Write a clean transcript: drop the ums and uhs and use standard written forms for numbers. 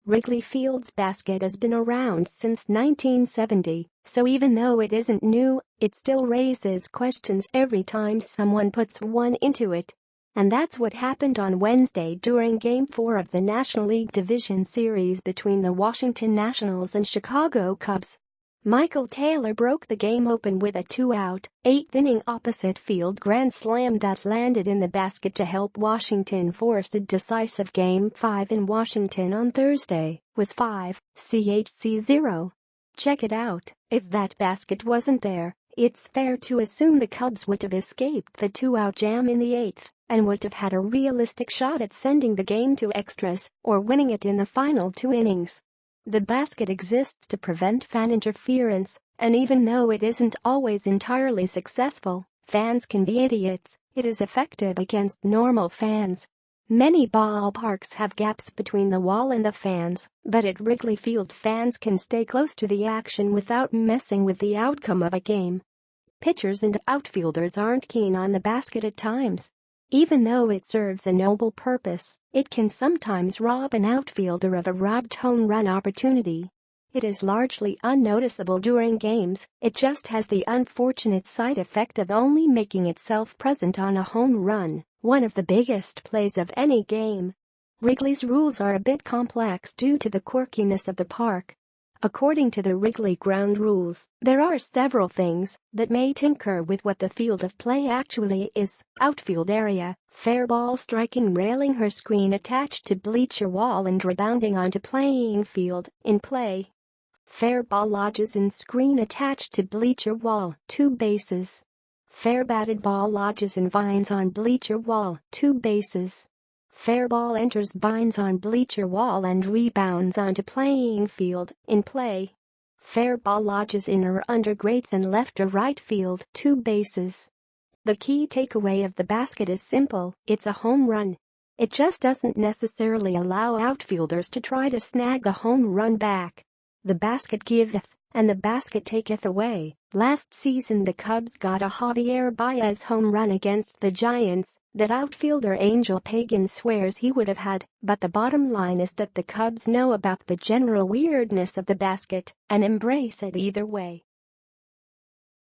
Wrigley Field's basket has been around since 1970, so even though it isn't new, it still raises questions every time someone puts one into it. And that's what happened on Wednesday during Game 4 of the National League Division Series between the Washington Nationals and Chicago Cubs. Michael Taylor broke the game open with a two-out, eighth-inning opposite-field grand slam that landed in the basket to help Washington force a decisive Game 5 in Washington on Thursday, was 5-0. Check it out, if that basket wasn't there, it's fair to assume the Cubs would have escaped the two-out jam in the eighth and would have had a realistic shot at sending the game to extras or winning it in the final two innings. The basket exists to prevent fan interference, and even though it isn't always entirely successful, fans can be idiots, it is effective against normal fans. Many ballparks have gaps between the wall and the fans, but at Wrigley Field fans can stay close to the action without messing with the outcome of a game. Pitchers and outfielders aren't keen on the basket at times. Even though it serves a noble purpose, it can sometimes rob an outfielder of a robbed home run opportunity. It is largely unnoticeable during games, it just has the unfortunate side effect of only making itself present on a home run, one of the biggest plays of any game. Wrigley's rules are a bit complex due to the quirkiness of the park. According to the Wrigley ground rules, there are several things that may tinker with what the field of play actually is: outfield area, fair ball striking railing or screen attached to bleacher wall and rebounding onto playing field, in play. Fair ball lodges in screen attached to bleacher wall, 2 bases. Fair batted ball lodges in vines on bleacher wall, 2 bases. Fair ball enters vines on bleacher wall and rebounds onto playing field, in play. Fair ball lodges in or under grates in left or right field, 2 bases. The key takeaway of the basket is simple: it's a home run. It just doesn't necessarily allow outfielders to try to snag a home run back. The basket giveth, and the basket taketh away. Last season the Cubs got a Javier Baez home run against the Giants that outfielder Angel Pagan swears he would have had, but the bottom line is that the Cubs know about the general weirdness of the basket and embrace it either way.